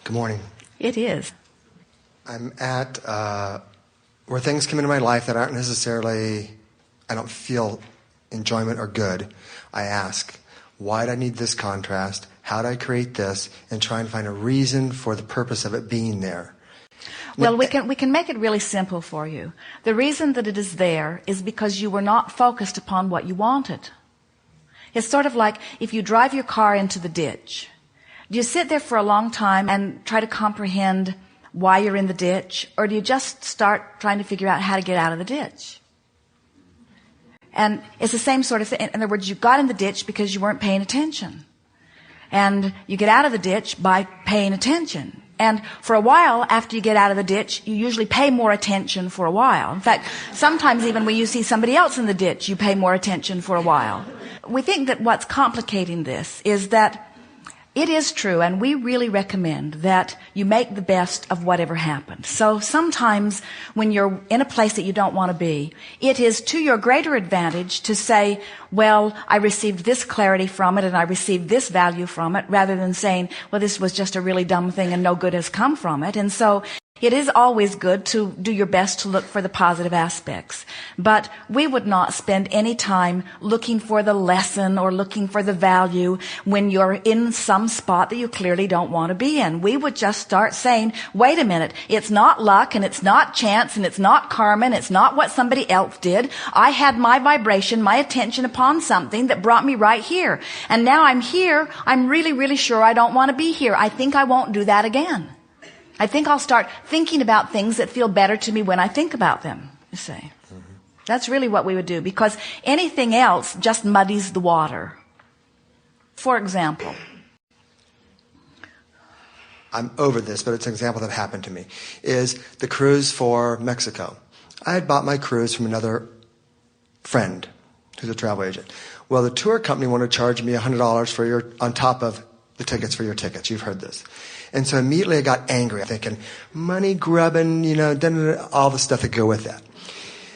Good morning. It is. I'm at where things come into my life that aren't necessarily, I don't feel enjoyment or good. I ask, why do I need this contrast? How do I create this? And try and find a reason for the purpose of it being there. Well, we can make it really simple for you. The reason that it is there is because you were not focused upon what you wanted. It's sort of like if you drive your car into the ditch. Do you sit there for a long time and try to comprehend why you're in the ditch? Or do you just start trying to figure out how to get out of the ditch? And it's the same sort of thing. In other words, you got in the ditch because you weren't paying attention. And you get out of the ditch by paying attention. And for a while, after you get out of the ditch, you usually pay more attention for a while. In fact, sometimes even when you see somebody else in the ditch, you pay more attention for a while. We think that what's complicating this is that it is true, and we really recommend that you make the best of whatever happened. So sometimes when you're in a place that you don't want to be, it is to your greater advantage to say, well, I received this clarity from it and I received this value from it, rather than saying, well, this was just a really dumb thing and no good has come from it. And so it is always good to do your best to look for the positive aspects. But we would not spend any time looking for the lesson or looking for the value when you're in some spot that you clearly don't want to be in. We would just start saying, wait a minute, it's not luck and it's not chance and it's not karma and it's not what somebody else did. I had my vibration, my attention upon something that brought me right here. And now I'm here. I'm really, really sure I don't want to be here. I think I won't do that again. I think I'll start thinking about things that feel better to me when I think about them, you see. Mm-hmm. That's really what we would do, because anything else just muddies the water. For example, I'm over this, but it's an example that happened to me, is the cruise for Mexico. I had bought my cruise from another friend who's a travel agent. Well, the tour company wanted to charge me $100 on top of the tickets for your tickets. You've heard this. And so immediately I got angry, thinking, money grubbing, all the stuff that go with that.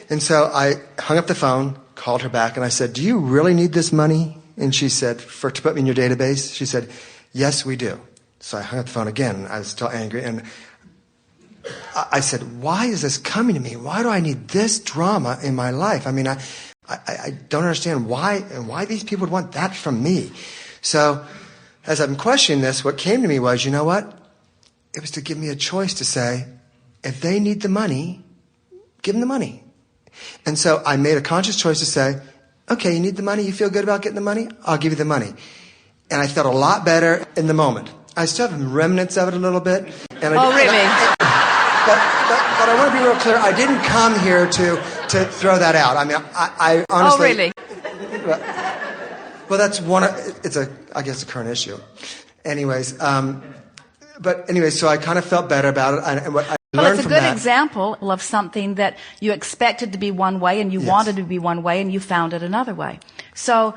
And so I hung up the phone, called her back, and I said, do you really need this money? And she said, to put me in your database? She said, yes, we do. So I hung up the phone again. I was still angry. And I said, why is this coming to me? Why do I need this drama in my life? I mean, I don't understand why these people would want that from me. So as I'm questioning this, what came to me was, you know what? It was to give me a choice to say, if they need the money, give them the money. And so I made a conscious choice to say, okay, you need the money? You feel good about getting the money? I'll give you the money. And I felt a lot better in the moment. I still have remnants of it a little bit. And really? But I want to be real clear. I didn't come here to throw that out. I mean, I honestly... Oh, really? Well, that's I guess, a current issue. Anyways, so I kind of felt better about it. And what I learned from that... Well, it's a good example of something that you expected to be one way and you wanted to be one way and you found it another way. So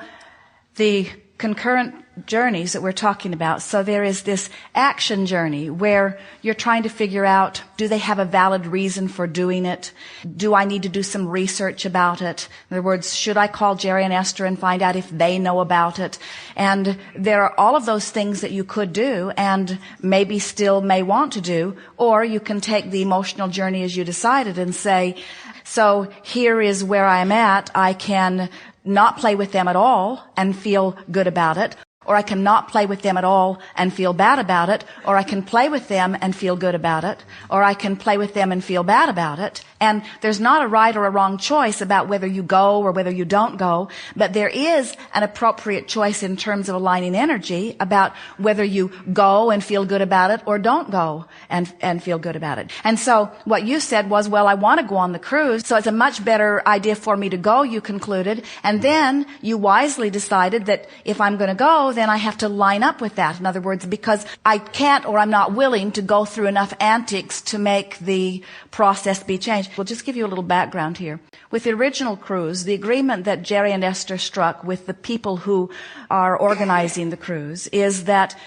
the concurrent journeys that we're talking about, so there is this action journey where you're trying to figure out, do they have a valid reason for doing it? Do I need to do some research about it? In other words, should I call Jerry and Esther and find out if they know about it? And there are all of those things that you could do and maybe still may want to do, or you can take the emotional journey as you decided and say, so here is where I'm at. I can not play with them at all and feel good about it, or I can not play with them at all and feel bad about it, or I can play with them and feel good about it, or I can play with them and feel bad about it. And there's not a right or a wrong choice about whether you go or whether you don't go, but there is an appropriate choice in terms of aligning energy about whether you go and feel good about it or don't go and feel good about it. And so what you said was, well, I want to go on the cruise, so it's a much better idea for me to go, you concluded. And then you wisely decided that if I'm going to go, then I have to line up with that. In other words, because I can't or I'm not willing to go through enough antics to make the process be changed. We'll just give you a little background here. With the original cruise, the agreement that Jerry and Esther struck with the people who are organizing the cruise is that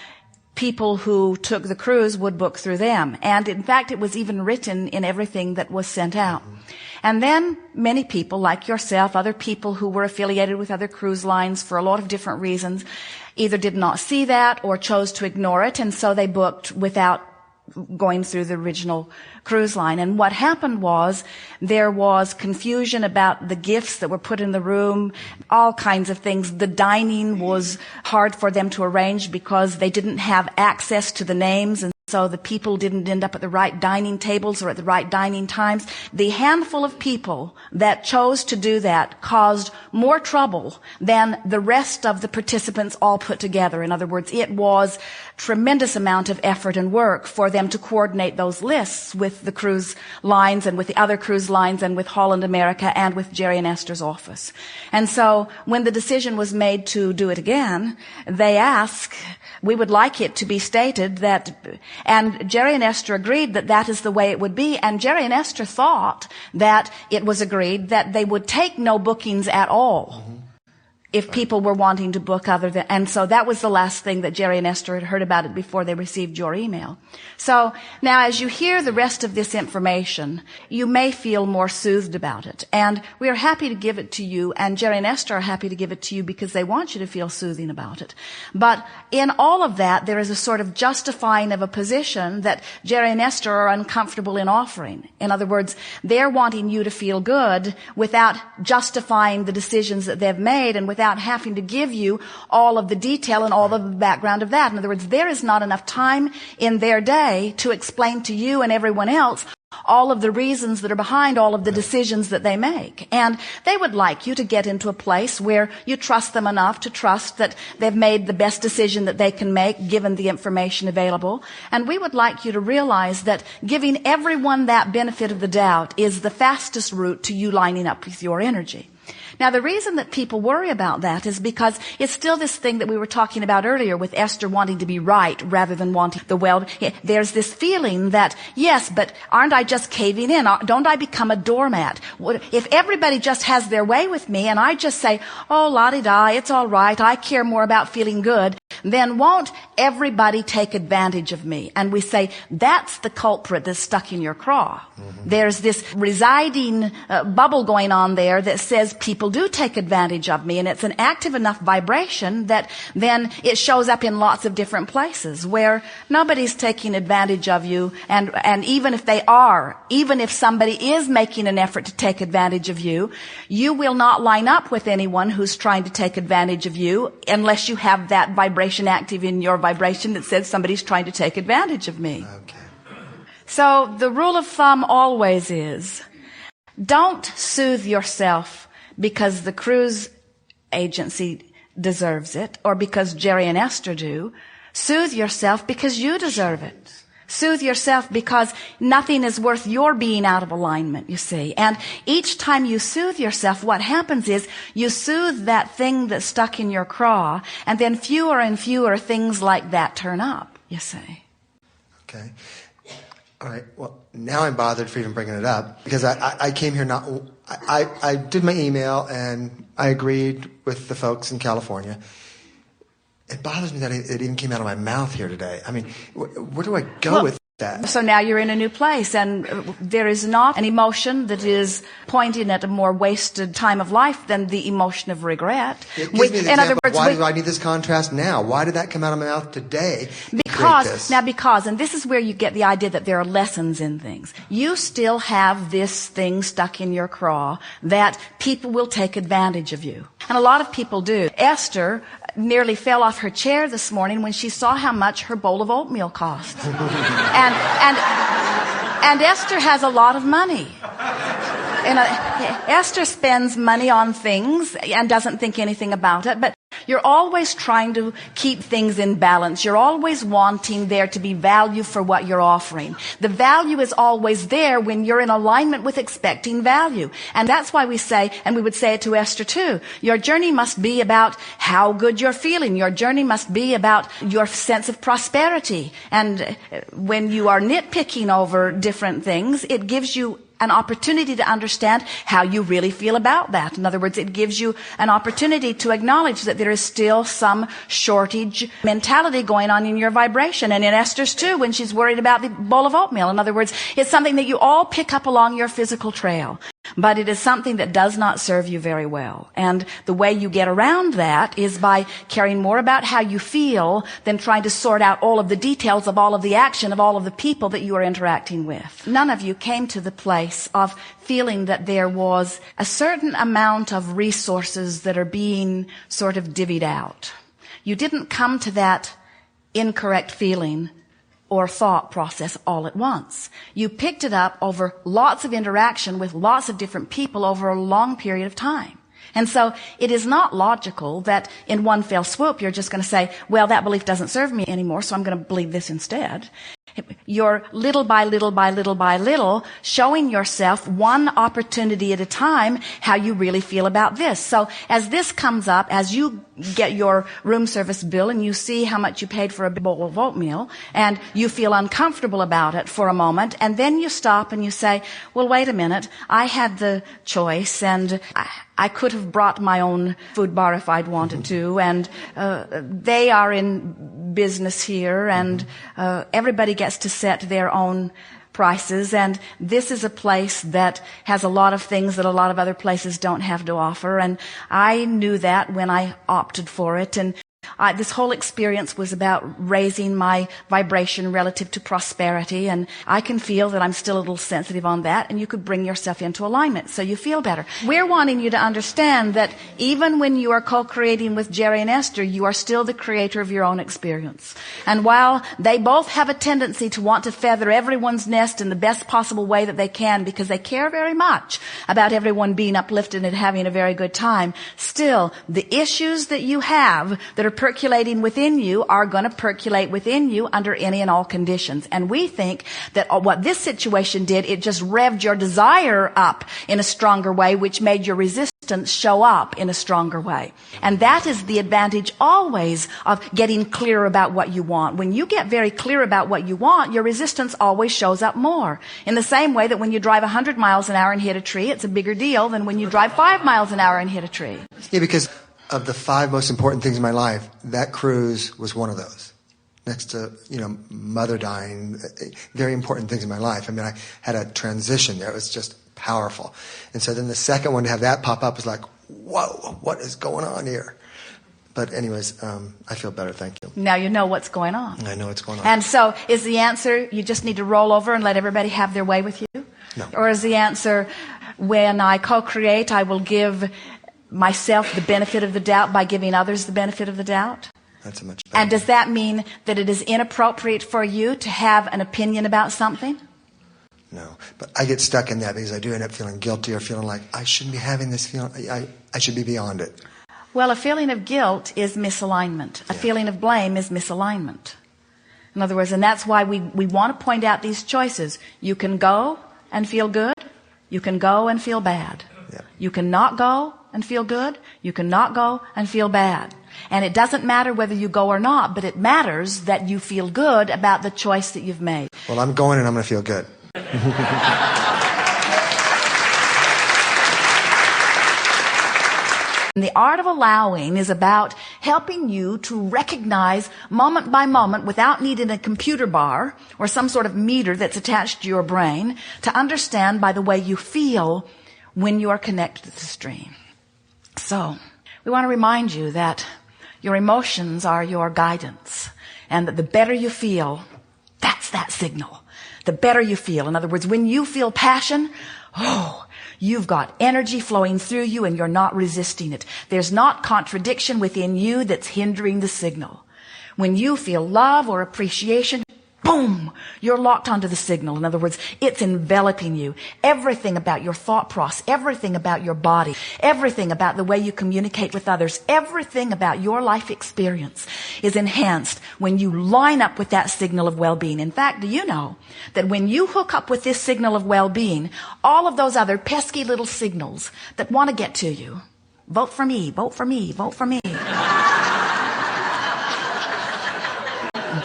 people who took the cruise would book through them. And in fact, it was even written in everything that was sent out. And then many people like yourself, other people who were affiliated with other cruise lines for a lot of different reasons, either did not see that or chose to ignore it, and so they booked without going through the original cruise line. And what happened was there was confusion about the gifts that were put in the room, all kinds of things. The dining was hard for them to arrange because they didn't have access to the names, and so the people didn't end up at the right dining tables or at the right dining times. The handful of people that chose to do that caused more trouble than the rest of the participants all put together. In other words, it was tremendous amount of effort and work for them to coordinate those lists with the cruise lines and with the other cruise lines and with Holland America and with Jerry and Esther's office. And so when the decision was made to do it again, they asked, we would like it to be stated that, and Jerry and Esther agreed that that is the way it would be, and Jerry and Esther thought that it was agreed that they would take no bookings at all. If people were wanting to book other than, and so that was the last thing that Jerry and Esther had heard about it before they received your email. So now as you hear the rest of this information, you may feel more soothed about it. And we are happy to give it to you, and Jerry and Esther are happy to give it to you because they want you to feel soothing about it. But in all of that, there is a sort of justifying of a position that Jerry and Esther are uncomfortable in offering. In other words, they're wanting you to feel good without justifying the decisions that they've made and without having to give you all of the detail and all of the background of that. In other words, there is not enough time in their day to explain to you and everyone else all of the reasons that are behind all of the decisions that they make. And they would like you to get into a place where you trust them enough to trust that they've made the best decision that they can make given the information available. And we would like you to realize that giving everyone that benefit of the doubt is the fastest route to you lining up with your energy. Now, the reason that people worry about that is because it's still this thing that we were talking about earlier with Esther wanting to be right rather than wanting the well. There's this feeling that, yes, but aren't I just caving in? Don't I become a doormat? If everybody just has their way with me and I just say, oh, la-di-da, it's all right, I care more about feeling good, then won't everybody take advantage of me? And we say, that's the culprit that's stuck in your craw. Mm-hmm. There's this residing bubble going on there that says people do take advantage of me, and it's an active enough vibration that then it shows up in lots of different places where nobody's taking advantage of you, and even if they are, even if somebody is making an effort to take advantage of you, you will not line up with anyone who's trying to take advantage of you unless you have that vibration active in your vibration that says somebody's trying to take advantage of me. Okay. So the rule of thumb always is, don't soothe yourself because the cruise agency deserves it or because Jerry and Esther do. Soothe yourself because you deserve it. Soothe yourself because nothing is worth your being out of alignment, you see. And each time you soothe yourself, what happens is you soothe that thing that's stuck in your craw, and then fewer and fewer things like that turn up, you see. Okay. All right. Well, now I'm bothered for even bringing it up because I came here not. I did my email and I agreed with the folks in California. It bothers me that it even came out of my mouth here today. I mean, where do I go with that? So now you're in a new place, and there is not an emotion that is pointing at a more wasted time of life than the emotion of regret. It gives me the example of why do I need this contrast now? Why did that come out of my mouth today? Because, and this is where you get the idea that there are lessons in things. You still have this thing stuck in your craw that people will take advantage of you. And a lot of people do. Esther nearly fell off her chair this morning when she saw how much her bowl of oatmeal cost. And Esther has a lot of money. And Esther spends money on things and doesn't think anything about it, but you're always trying to keep things in balance. You're always wanting there to be value for what you're offering. The value is always there when you're in alignment with expecting value. And that's why we say, and we would say it to Esther too, your journey must be about how good you're feeling. Your journey must be about your sense of prosperity. And when you are nitpicking over different things, it gives you an opportunity to understand how you really feel about that. In other words, it gives you an opportunity to acknowledge that there is still some shortage mentality going on in your vibration. And in Esther's too, when she's worried about the bowl of oatmeal. In other words, it's something that you all pick up along your physical trail. But it is something that does not serve you very well. And the way you get around that is by caring more about how you feel than trying to sort out all of the details of all of the action of all of the people that you are interacting with. None of you came to the place of feeling that there was a certain amount of resources that are being sort of divvied out. You didn't come to that incorrect feeling or thought process all at once. You picked it up over lots of interaction with lots of different people over a long period of time. And so it is not logical that in one fell swoop you're just going to say, well, that belief doesn't serve me anymore, so I'm going to believe this instead. You're little by little by little by little showing yourself one opportunity at a time how you really feel about this. So as this comes up, as you get your room service bill and you see how much you paid for a bowl of oatmeal and you feel uncomfortable about it for a moment, and then you stop and you say, well, wait a minute, I had the choice and I could have brought my own food bar if I'd wanted to, and they are in business here, and everybody gets to set their own prices, and this is a place that has a lot of things that a lot of other places don't have to offer, and I knew that when I opted for it, and this whole experience was about raising my vibration relative to prosperity, and I can feel that I'm still a little sensitive on that, and you could bring yourself into alignment so you feel better. We're wanting you to understand that even when you are co-creating with Jerry and Esther, you are still the creator of your own experience. And while they both have a tendency to want to feather everyone's nest in the best possible way that they can because they care very much about everyone being uplifted and having a very good time, still, the issues that you have that are percolating within you are going to percolate within you under any and all conditions. And we think that what this situation did, it just revved your desire up in a stronger way, which made your resistance show up in a stronger way. And that is the advantage always of getting clear about what you want. When you get very clear about what you want, your resistance always shows up more. In the same way that when you drive 100 miles an hour and hit a tree, it's a bigger deal than when you drive 5 miles an hour and hit a tree. Yeah, because of the 5 most important things in my life, that cruise was one of those. Next to, mother dying, very important things in my life. I mean, I had a transition there. It was just powerful. And so then the second one to have that pop up was like, whoa, what is going on here? But anyways, I feel better, thank you. Now you know what's going on. I know what's going on. And so is the answer, you just need to roll over and let everybody have their way with you? No. Or is the answer, when I co-create, I will give myself the benefit of the doubt by giving others the benefit of the doubt? That's a much better. And does that mean that it is inappropriate for you to have an opinion about something? No, but I get stuck in that because I do end up feeling guilty or feeling like I shouldn't be having this feeling. I should be beyond it. Well, a feeling of guilt is misalignment. A feeling of blame is misalignment. In other words, and that's why we want to point out these choices. You can go and feel good. You can go and feel bad. Yeah. You cannot go and feel good. You cannot go and feel bad. And it doesn't matter whether you go or not, but it matters that you feel good about the choice that you've made. Well, I'm going and I'm going to feel good. And the art of allowing is about helping you to recognize moment by moment without needing a computer bar or some sort of meter that's attached to your brain, to understand by the way you feel when you are connected to the stream. So, we want to remind you that your emotions are your guidance, and that the better you feel, that's that signal. The better you feel. In other words, when you feel passion, you've got energy flowing through you and you're not resisting it. There's not contradiction within you that's hindering the signal. When you feel love or appreciation, boom, you're locked onto the signal. In other words, it's enveloping you. Everything about your thought process, everything about your body, everything about the way you communicate with others, everything about your life experience is enhanced when you line up with that signal of well-being. In fact, do you know that when you hook up with this signal of well-being, all of those other pesky little signals that want to get to you, vote for me, vote for me, vote for me.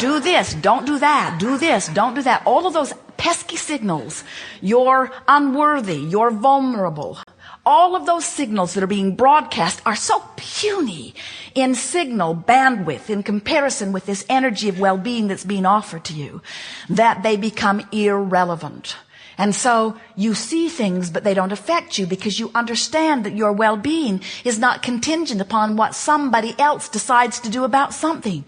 Do this, don't do that, do this, don't do that. All of those pesky signals, you're unworthy, you're vulnerable. All of those signals that are being broadcast are so puny in signal bandwidth in comparison with this energy of well-being that's being offered to you that they become irrelevant. And so you see things, but they don't affect you because you understand that your well-being is not contingent upon what somebody else decides to do about something.